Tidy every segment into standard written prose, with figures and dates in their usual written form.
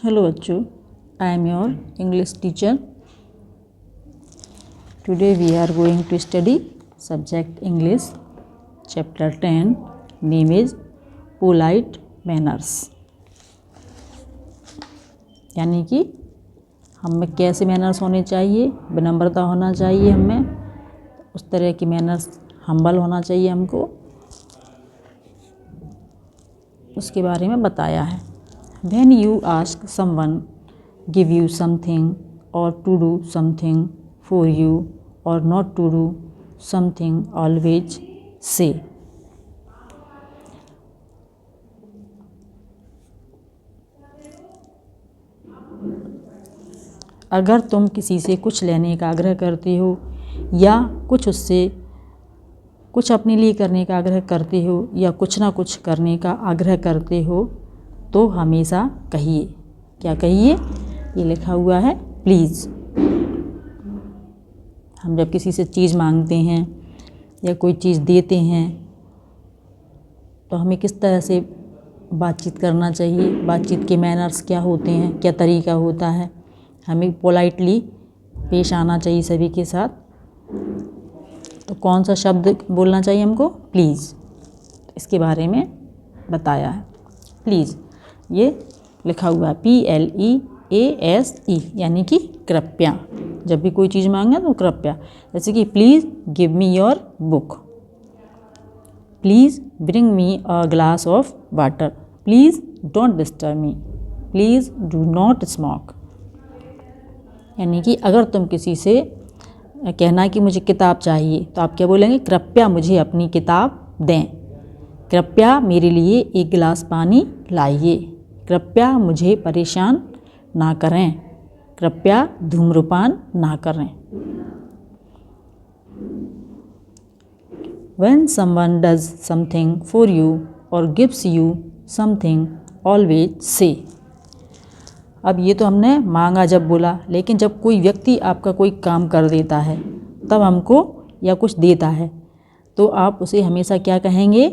Hello बच्चों, I am your English teacher. Today we are going to study subject English chapter 10. Name is polite manners. यानी कि हम में कैसे manners होने चाहिए, विनम्रता होना चाहिए हमें, उस तरह की मैनर्स, हम्बल होना चाहिए हमको, उसके बारे में बताया है. When you ask someone give you something or to do something for you or not to do something, always say. अगर तुम किसी से कुछ लेने का आग्रह करते हो या कुछ अपने लिए करने का आग्रह करते हो या कुछ ना कुछ करने का आग्रह करते हो तो हमेशा कहिए. क्या कहिए? ये लिखा हुआ है प्लीज़. हम जब किसी से चीज़ मांगते हैं या कोई चीज़ देते हैं तो हमें किस तरह से बातचीत करना चाहिए, बातचीत के मैनर्स क्या होते हैं, क्या तरीका होता है. हमें पोलाइटली पेश आना चाहिए सभी के साथ. तो कौन सा शब्द बोलना चाहिए हमको? प्लीज़. इसके बारे में बताया है. प्लीज़ ये लिखा हुआ है PLEASE, यानी कि कृपया. जब भी कोई चीज़ मांगे तो कृपया. जैसे कि please give me your book, please bring me a glass of water, please don't disturb me, please do not smoke. यानी कि अगर तुम किसी से कहना कि मुझे किताब चाहिए तो आप क्या बोलेंगे? कृपया मुझे अपनी किताब दें, कृपया मेरे लिए एक गिलास पानी लाइए, कृपया मुझे परेशान ना करें, कृपया धूम्रपान ना करें. When someone does something for you or gives you something, always say. अब ये तो हमने मांगा जब बोला, लेकिन जब कोई व्यक्ति आपका कोई काम कर देता है तब हमको या कुछ देता है तो आप उसे हमेशा क्या कहेंगे?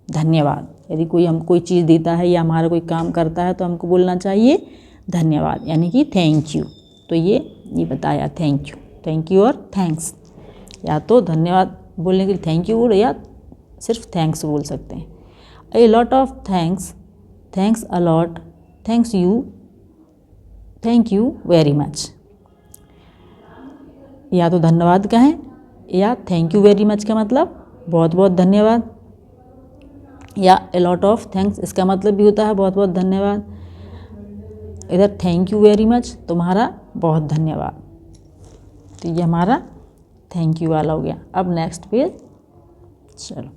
धन्यवाद. यदि कोई हम कोई चीज़ देता है या हमारा कोई काम करता है तो हमको बोलना चाहिए धन्यवाद, यानी कि थैंक यू. तो ये बताया थैंक यू और थैंक्स. या तो धन्यवाद बोलने के लिए थैंक यू या सिर्फ थैंक्स बोल सकते हैं. A lot of thanks, thanks a lot, thanks you, thank you very much. या तो धन्यवाद कहें या थैंक यू वेरी मच का मतलब बहुत बहुत धन्यवाद, या ए लॉट ऑफ थैंक्स इसका मतलब भी होता है बहुत बहुत धन्यवाद. इधर थैंक यू वेरी मच तुम्हारा बहुत धन्यवाद. तो ये हमारा थैंक यू वाला हो गया. अब नेक्स्ट पेज चलो.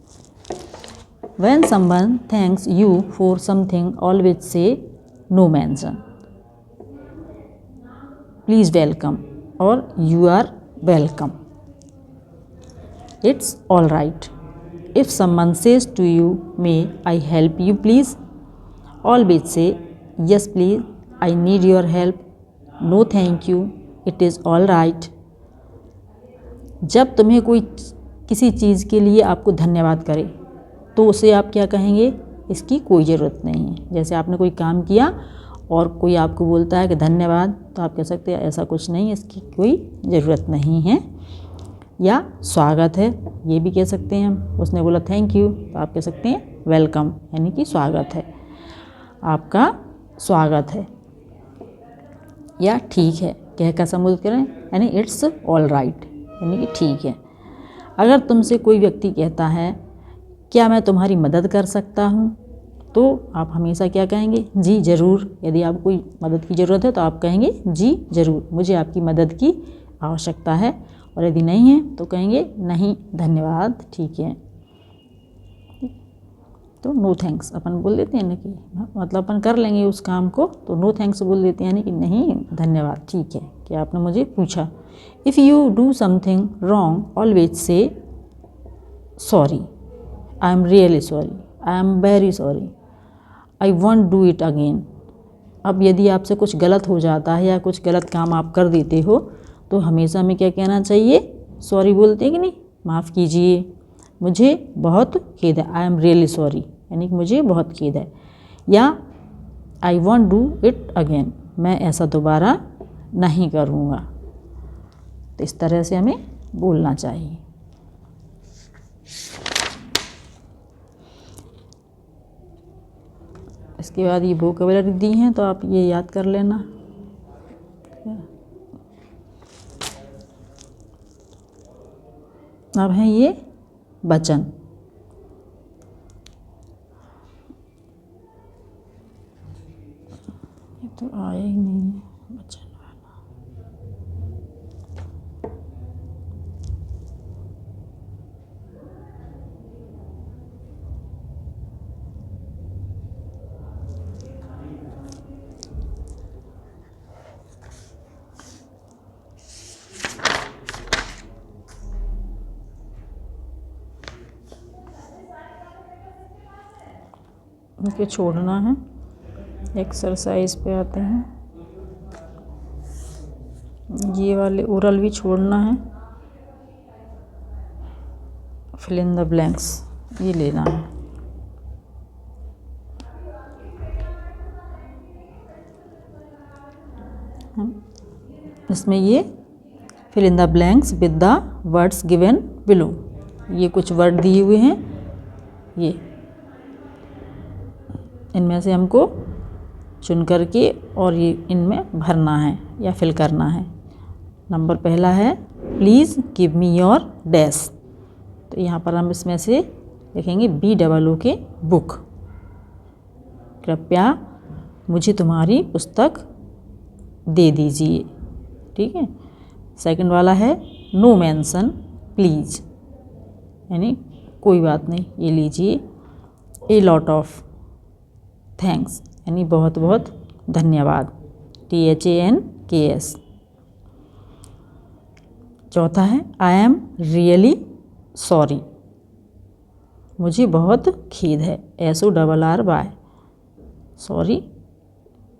When someone thanks you for something always say no mention, please welcome और you are welcome. It's all right. If someone says to you, may I help you please? Always say, yes please, I need your help. No thank you, it is all right. जब तुम्हें कोई किसी चीज़ के लिए आपको धन्यवाद करे तो उसे आप क्या कहेंगे? इसकी कोई ज़रूरत नहीं है. जैसे आपने कोई काम किया और कोई आपको बोलता है कि धन्यवाद, तो आप कह सकते हैं ऐसा कुछ नहीं, इसकी कोई ज़रूरत नहीं है. या स्वागत है, ये भी कह सकते हैं हम. उसने बोला थैंक यू तो आप कह सकते हैं वेलकम, यानी कि स्वागत है, आपका स्वागत है. या ठीक है कह कर संबोधित करें, यानी इट्स ऑल राइट, यानी कि ठीक है. अगर तुमसे कोई व्यक्ति कहता है क्या मैं तुम्हारी मदद कर सकता हूँ तो आप हमेशा क्या कहेंगे? जी ज़रूर. यदि आपको कोई मदद की ज़रूरत है तो आप कहेंगे जी ज़रूर, मुझे आपकी मदद की आवश्यकता है. और यदि नहीं है तो कहेंगे नहीं धन्यवाद, ठीक है. तो नो थैंक्स अपन बोल देते हैं ना, कि मतलब अपन कर लेंगे उस काम को, तो नो थैंक्स बोल देते हैं, यानी कि नहीं धन्यवाद, ठीक है कि आपने मुझे पूछा. If you do something wrong always say sorry, I am really sorry, I am very sorry, I want do it again. अब यदि आपसे कुछ गलत हो जाता है या कुछ गलत काम आप कर देते हो तो हमेशा हमें क्या कहना चाहिए? सॉरी बोलते हैं कि नहीं? माफ़ कीजिए, मुझे बहुत खेद है, आई एम रियली सॉरी, यानी कि मुझे बहुत खेद है। या I want do it again, मैं ऐसा दोबारा नहीं करूँगा। तो इस तरह से हमें बोलना चाहिए। इसके बाद ये वोकैबुलरी दी हैं तो आप ये याद कर लेना। अब हैं ये वचन। ये तो आया ही नहीं है वचन वाला। इनके छोड़ना है। एक्सरसाइज पे आते हैं। ये वाले ओरल भी छोड़ना है। फिल इन द ब्लैंक्स ये लेना है। इसमें ये fill in the blanks with the words given below, ये कुछ वर्ड दिए हुए हैं, ये इनमें से हमको चुन करके और ये इनमें भरना है या फिल करना है। नंबर पहला है please give me your dash, तो यहाँ पर हम इसमें से लिखेंगे BOO के बुक, कृपया मुझे तुम्हारी पुस्तक दे दीजिए। ठीक है। सेकंड वाला है नो मेंशन प्लीज़, यानी कोई बात नहीं, ये लीजिए। ए लॉट ऑफ थैंक्स, यानी बहुत बहुत धन्यवाद, THANKS। चौथा है आई एम रियली सॉरी, मुझे बहुत खेद है, SORRY, सॉरी।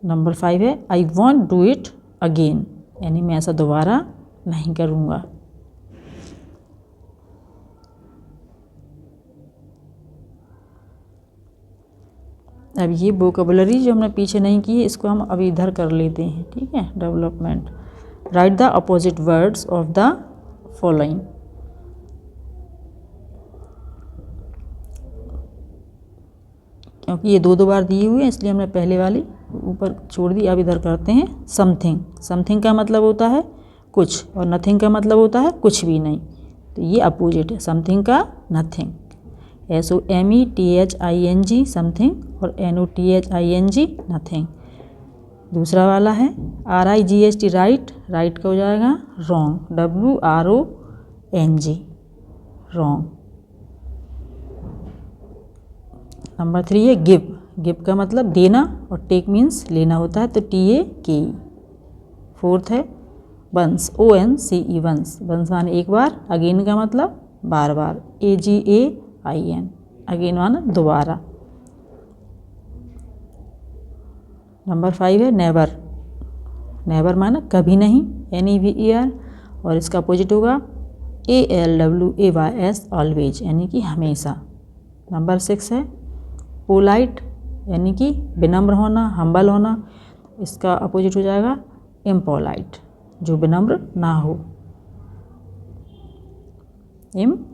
नंबर 5 है I want do it again, यानी मैं ऐसा दोबारा नहीं करूँगा। अब ये वोकैबुलरी जो हमने पीछे नहीं की है इसको हम अभी इधर कर लेते हैं। ठीक है। Development. Right the opposite words of the following. क्योंकि ये दो बार दिए हुए हैं इसलिए हमने पहले वाली ऊपर छोड़ दी। अब इधर करते हैं समथिंग। समथिंग का मतलब होता है कुछ और नथिंग का मतलब होता है कुछ भी नहीं, तो ये अपोजिट है समथिंग का नथिंग। SOMETHING समथिंग और NOTHING नथिंग। दूसरा वाला है RIGHT राइट, राइट का हो जाएगा रॉन्ग, WRONG रॉन्ग। नंबर 3 है गिव। गिव का मतलब देना और टेक मीन्स लेना होता है, तो TAKE। फोर्थ है वंस, ONCE वंस, वंस माने एक बार, अगेन का मतलब बार बार, AGAIN अगेन माना दोबारा। नंबर 5 है नेवर। नेवर माना कभी नहीं, NEVER, और इसका अपोजिट होगा ALWAYS ऑलवेज, यानी कि हमेशा। नंबर 6 है पोलाइट, यानी कि विनम्र होना, हम्बल होना, इसका अपोजिट हो जाएगा इम्पोलाइट, जो विनम्र ना हो, इम्पोलाइट।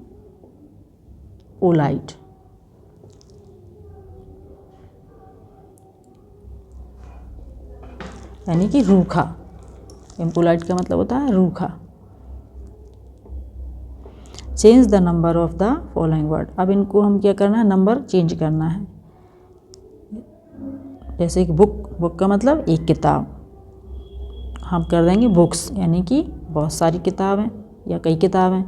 यानी कि रूखा। इम्पोलाइट का मतलब होता है रूखा। Change the number of the following word. अब इनको हम क्या करना है, नंबर चेंज करना है। जैसे कि बुक, बुक का मतलब एक किताब, हम कर देंगे बुक्स, यानी कि बहुत सारी किताबें या कई किताबें।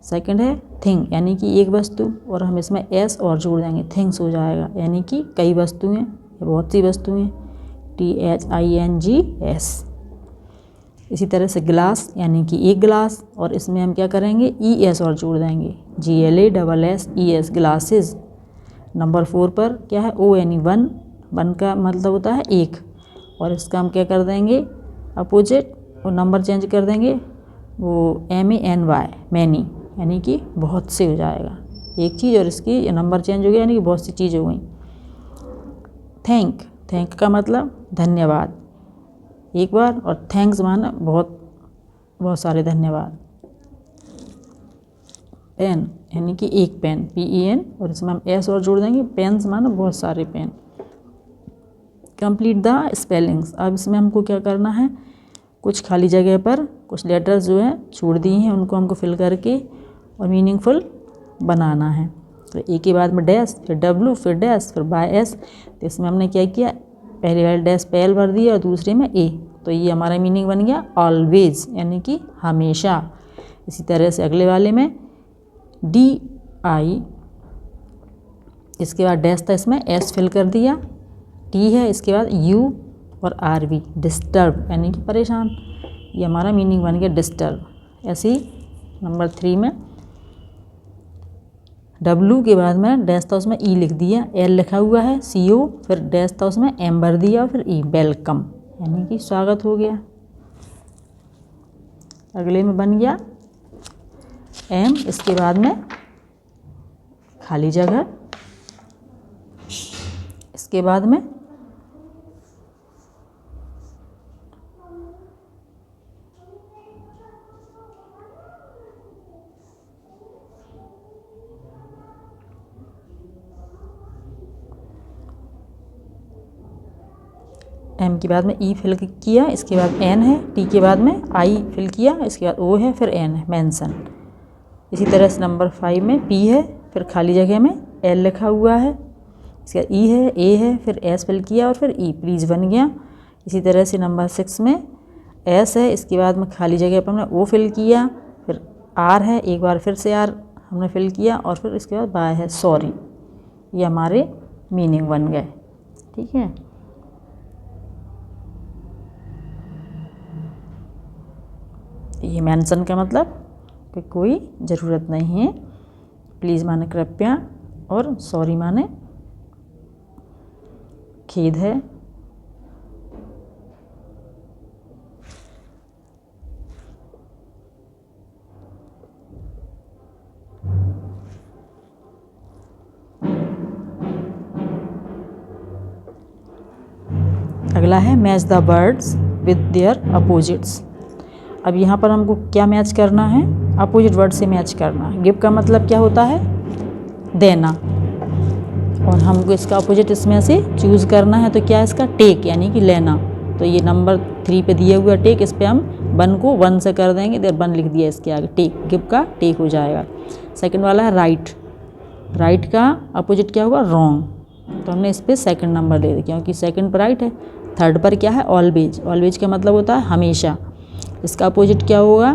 सेकंड है थिंग, यानी कि एक वस्तु, और हम इसमें एस और जोड़ देंगे, थिंग्स हो जाएगा, यानी कि कई वस्तुएं या बहुत सी वस्तुएं, THINGS। इसी तरह से गिलास, यानी कि एक गिलास, और इसमें हम क्या करेंगे ES और जोड़ देंगे, GLASSES ग्लासेस। नंबर 4 पर क्या है ONE वन, वन का मतलब होता है एक, और इसका हम क्या कर देंगे अपोजिट, और नंबर चेंज कर देंगे वो MANY मैनी, यानी कि बहुत से हो जाएगा एक चीज़, और इसकी ये नंबर चेंज हो गया यानी कि बहुत सी चीज़ हो गई। थैंक का मतलब धन्यवाद एक बार, और थैंक्स माना बहुत सारे धन्यवाद। पेन यानी कि एक पेन, PEN, और इसमें हम S और जोड़ देंगे। पेन्स माना बहुत सारे पेन। कंप्लीट द स्पेलिंग्स, अब इसमें हमको क्या करना है, कुछ खाली जगह पर कुछ लेटर्स जो है छोड़ दिए हैं, उनको हमको फिल करके और मीनिंगफुल बनाना है। तो ए के बाद में डैश, फिर W, फिर डैश, फिर बाय S। तो इसमें हमने क्या किया, पहले वाले डैश पहल भर दिया और दूसरे में A, तो ये हमारा मीनिंग बन गया ऑलवेज यानी कि हमेशा। इसी तरह से अगले वाले में DI, इसके बाद डैश था, इसमें S फिल कर दिया, T है, इसके बाद U और RV, डिस्टर्ब यानी कि परेशान। ये हमारा मीनिंग बन गया डिस्टर्ब। ऐसे ही नंबर 3 में W के बाद में डैश था, उसमें E लिख दिया, L लिखा हुआ है, CO, फिर डैश था, उसमें M भर दिया और फिर E, वेलकम यानी कि स्वागत हो गया। अगले में बन गया M, इसके बाद में खाली जगह, इसके बाद में M के बाद में E फिल किया, इसके बाद N है, T के बाद में I फिल किया, इसके बाद O है, फिर N है, मेंशन। इसी तरह से नंबर 5 में P है, फिर खाली जगह में L लिखा हुआ है, इसके बाद E है, A है, फिर S फिल किया और फिर E, प्लीज़ बन गया। इसी तरह से नंबर 6 में S है, इसके बाद में खाली जगह पर हमने O फिल किया, फिर R है, एक बार फिर से R हमने फिल किया और फिर इसके बाद बाय है, सॉरी। ये हमारे मीनिंग बन गए। ठीक है, ये मेंशन का मतलब कि कोई ज़रूरत नहीं है, प्लीज़ माने कृपया, और सॉरी माने खेद है। अगला है match the words with their opposites. अब यहाँ पर हमको क्या मैच करना है, अपोजिट वर्ड से मैच करना है। गिव का मतलब क्या होता है, देना, और हमको इसका अपोजिट इसमें से चूज़ करना है। तो क्या है इसका, टेक यानी कि लेना। तो ये नंबर 3 पे दिया हुआ टेक, इस पर हम 1 को 1 से कर देंगे, देर 1 लिख दिया इसके आगे, टेक, गिव का टेक हो जाएगा। सेकंड वाला है राइट, राइट का अपोजिट क्या होगा, रॉन्ग। तो हमने इस पर सेकंड नंबर ले दिया क्योंकि सेकंड पर राइट है। थर्ड पर क्या है, ऑलवेज, ऑलवेज का मतलब होता है हमेशा। इसका अपोजिट क्या होगा,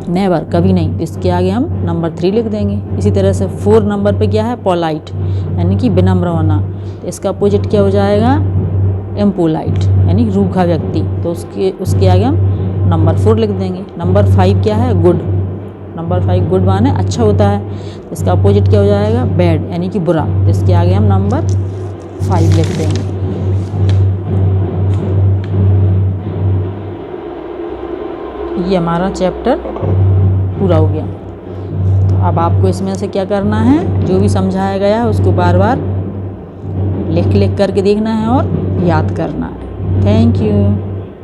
नेवर, कभी नहीं। तो इसके आगे हम नंबर 3 लिख देंगे। इसी तरह से 4 नंबर पे क्या है, पोलाइट यानी कि विनम्र होना। तो इसका अपोजिट क्या हो जाएगा, इम्पोलाइट यानी रूखा व्यक्ति। तो उसके आगे हम नंबर 4 लिख देंगे। नंबर 5 क्या है, गुड, नंबर 5 गुड माने अच्छा होता है। तो इसका अपोजिट क्या हो जाएगा, बैड यानी कि बुरा। तो इसके आगे हम नंबर 5 लिख देंगे। ये हमारा चैप्टर पूरा हो गया। अब आपको इसमें से क्या करना है, जो भी समझाया गया है उसको बार बार लिख करके देखना है और याद करना है। Thank you.